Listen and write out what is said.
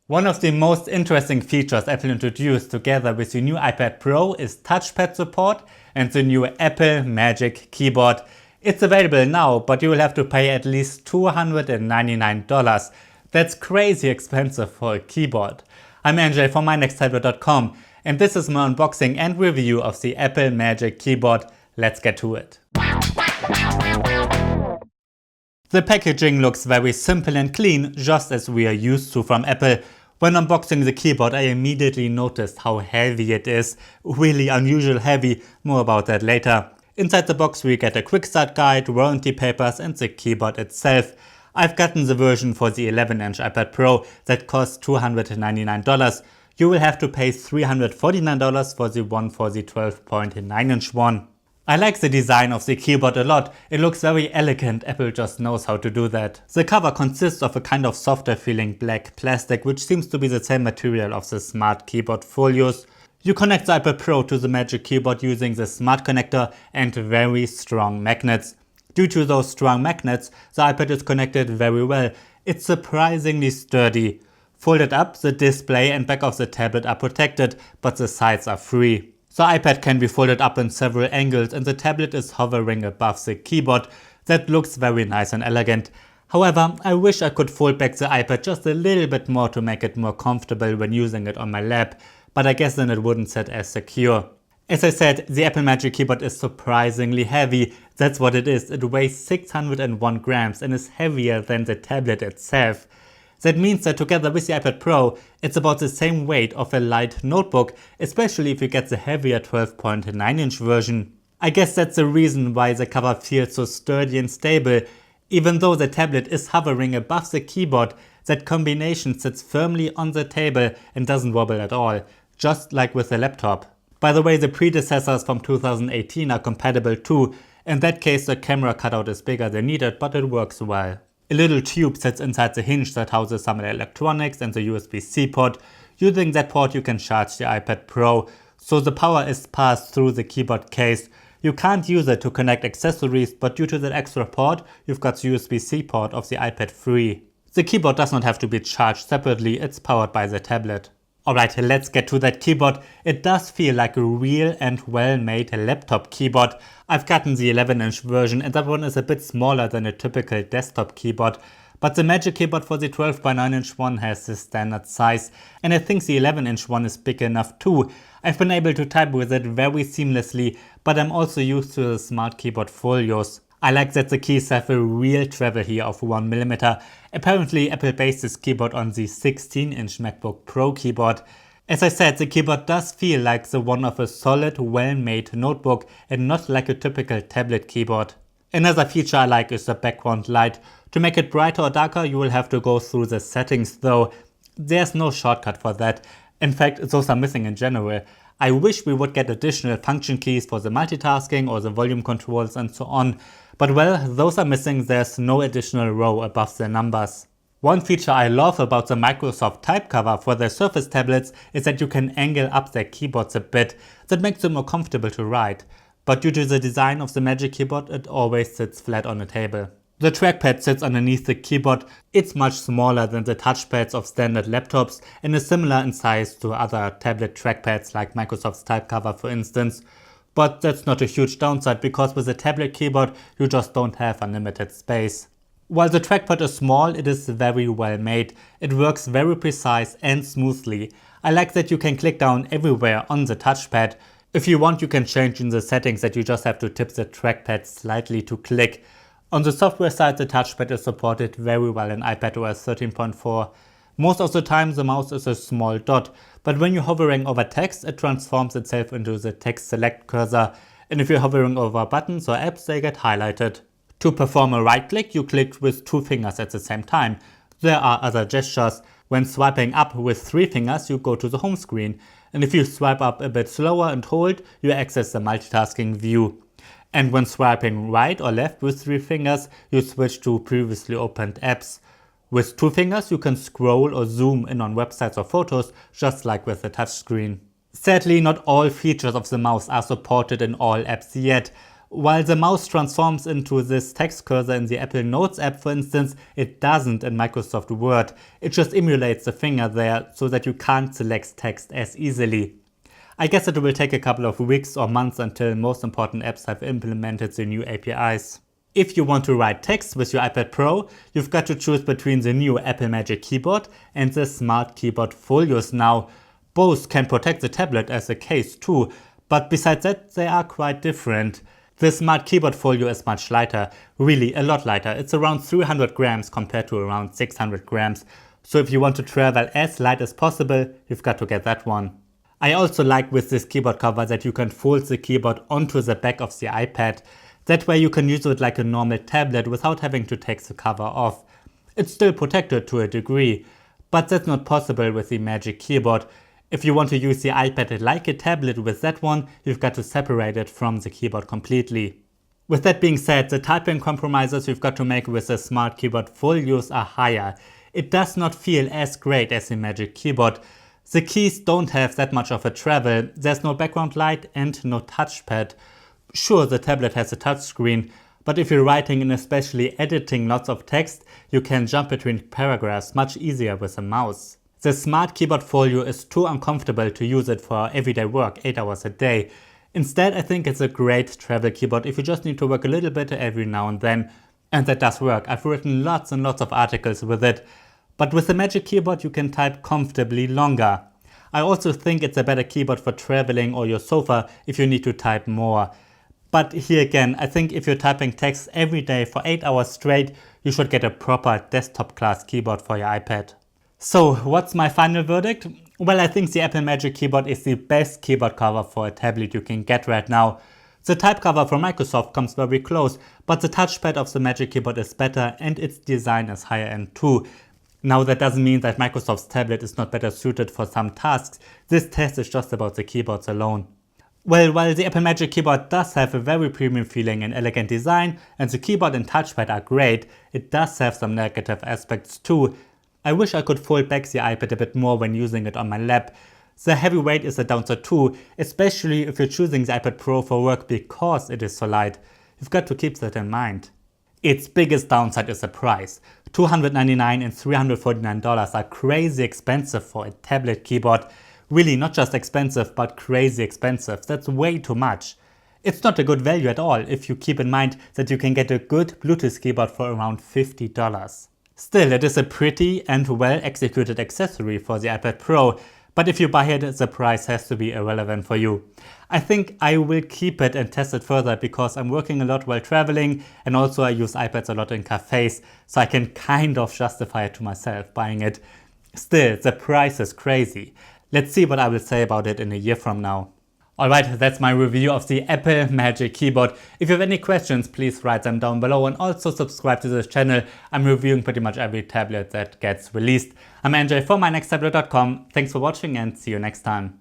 One of the most interesting features Apple introduced together with the new iPad Pro is touchpad support and the new Apple Magic Keyboard. It's available now, but you will have to pay at least $299. That's crazy expensive for a keyboard. I'm Angel from mynexttablet.com, and this is my unboxing and review of the Apple Magic Keyboard. Let's get to it. The packaging looks very simple and clean, just as we are used to from Apple. When unboxing the keyboard, I immediately noticed how heavy it is. Really unusual heavy, more about that later. Inside the box we get a quick start guide, warranty papers and the keyboard itself. I've gotten the version for the 11-inch iPad Pro that costs $299. You will have to pay $349 for the one for the 12.9-inch one. I like the design of the keyboard a lot. It looks very elegant. Apple just knows how to do that. The cover consists of a kind of softer feeling black plastic, which seems to be the same material of the smart keyboard folios. You connect the iPad Pro to the Magic Keyboard using the smart connector and very strong magnets. Due to those strong magnets, the iPad is connected very well. It's surprisingly sturdy. Folded up, the display and back of the tablet are protected, but the sides are free. The iPad can be folded up in several angles and the tablet is hovering above the keyboard. That looks very nice and elegant. However, I wish I could fold back the iPad just a little bit more to make it more comfortable when using it on my lap, but I guess then it wouldn't sit as secure. As I said, the Apple Magic Keyboard is surprisingly heavy. That's what it is. It weighs 601 grams and is heavier than the tablet itself. That means that together with the iPad Pro, it's about the same weight of a light notebook, especially if you get the heavier 12.9-inch version. I guess that's the reason why the cover feels so sturdy and stable. Even though the tablet is hovering above the keyboard, that combination sits firmly on the table and doesn't wobble at all, just like with the laptop. By the way, the predecessors from 2018 are compatible too. In that case, the camera cutout is bigger than needed, but it works well. A little tube sits inside the hinge that houses some electronics and the USB-C port. Using that port you can charge the iPad Pro, so the power is passed through the keyboard case. You can't use it to connect accessories, but due to that extra port, you've got the USB-C port of the iPad free. The keyboard does not have to be charged separately, it's powered by the tablet. Alright, let's get to that keyboard. It does feel like a real and well-made laptop keyboard. I've gotten the 11-inch version and that one is a bit smaller than a typical desktop keyboard. But the Magic Keyboard for the 12.9-inch one has the standard size, and I think the 11-inch one is big enough too. I've been able to type with it very seamlessly, but I'm also used to the smart keyboard folios. I like that the keys have a real travel here of 1mm. Apparently Apple based this keyboard on the 16-inch MacBook Pro keyboard. As I said, the keyboard does feel like the one of a solid, well-made notebook and not like a typical tablet keyboard. Another feature I like is the background light. To make it brighter or darker you will have to go through the settings though. There's no shortcut for that. In fact, those are missing in general. I wish we would get additional function keys for the multitasking or the volume controls and so on. But well, those are missing. There's no additional row above the numbers. One feature I love about the Microsoft type cover for their Surface tablets is that you can angle up their keyboards a bit. That makes them more comfortable to write. But due to the design of the Magic Keyboard, it always sits flat on the table. The trackpad sits underneath the keyboard. It's much smaller than the touchpads of standard laptops and is similar in size to other tablet trackpads like Microsoft's type cover for instance. But that's not a huge downside because with a tablet keyboard you just don't have unlimited space. While the trackpad is small, it is very well made. It works very precise and smoothly. I like that you can click down everywhere on the touchpad. If you want you can change in the settings that you just have to tip the trackpad slightly to click. On the software side, the touchpad is supported very well in iPadOS 13.4. Most of the time the mouse is a small dot, but when you're hovering over text it transforms itself into the text select cursor, and if you're hovering over buttons or apps they get highlighted. To perform a right click you click with 2 fingers at the same time. There are other gestures. When swiping up with 3 fingers you go to the home screen, and if you swipe up a bit slower and hold you access the multitasking view. And when swiping right or left with 3 fingers, you switch to previously opened apps. With 2 fingers you can scroll or zoom in on websites or photos, just like with the touchscreen. Sadly, not all features of the mouse are supported in all apps yet. While the mouse transforms into this text cursor in the Apple Notes app, for instance, it doesn't in Microsoft Word. It just emulates the finger there so that you can't select text as easily. I guess it will take a couple of weeks or months until most important apps have implemented the new APIs. If you want to write text with your iPad Pro, you've got to choose between the new Apple Magic Keyboard and the Smart Keyboard Folios now. Both can protect the tablet as a case too, but besides that they are quite different. The Smart Keyboard Folio is much lighter, really a lot lighter. It's around 300 grams compared to around 600 grams. So if you want to travel as light as possible, you've got to get that one. I also like with this keyboard cover that you can fold the keyboard onto the back of the iPad. That way you can use it like a normal tablet without having to take the cover off. It's still protected to a degree, but that's not possible with the Magic Keyboard. If you want to use the iPad like a tablet with that one, you've got to separate it from the keyboard completely. With that being said, the typing compromises you've got to make with the Smart Keyboard Folios are higher. It does not feel as great as the Magic Keyboard. The keys don't have that much of a travel, there's no background light and no touchpad. Sure, the tablet has a touchscreen, but if you're writing and especially editing lots of text, you can jump between paragraphs much easier with a mouse. The Smart Keyboard Folio is too uncomfortable to use it for everyday work 8 hours a day. Instead, I think it's a great travel keyboard if you just need to work a little bit every now and then. And that does work. I've written lots and lots of articles with it. But with the Magic Keyboard you can type comfortably longer. I also think it's a better keyboard for traveling or your sofa if you need to type more. But here again, I think if you're typing text every day for 8 hours straight, you should get a proper desktop class keyboard for your iPad. So what's my final verdict? Well, I think the Apple Magic Keyboard is the best keyboard cover for a tablet you can get right now. The type cover from Microsoft comes very close, but the touchpad of the Magic Keyboard is better and its design is higher end too. Now that doesn't mean that Microsoft's tablet is not better suited for some tasks. This test is just about the keyboards alone. Well, while the Apple Magic Keyboard does have a very premium feeling and elegant design, and the keyboard and touchpad are great, it does have some negative aspects too. I wish I could fold back the iPad a bit more when using it on my lap. The heavy weight is a downside too, especially if you're choosing the iPad Pro for work because it is so light. You've got to keep that in mind. Its biggest downside is the price. $299 and $349 are crazy expensive for a tablet keyboard. Really not just expensive, but crazy expensive. That's way too much. It's not a good value at all if you keep in mind that you can get a good Bluetooth keyboard for around $50. Still, it is a pretty and well executed accessory for the iPad Pro, but if you buy it, the price has to be irrelevant for you. I think I will keep it and test it further because I'm working a lot while traveling, and also I use iPads a lot in cafes, so I can kind of justify it to myself buying it. Still, the price is crazy. Let's see what I will say about it in a year from now. Alright, that's my review of the Apple Magic Keyboard. If you have any questions, please write them down below and also subscribe to this channel. I'm reviewing pretty much every tablet that gets released. I'm NJ from mynexttablet.com. Thanks for watching and see you next time.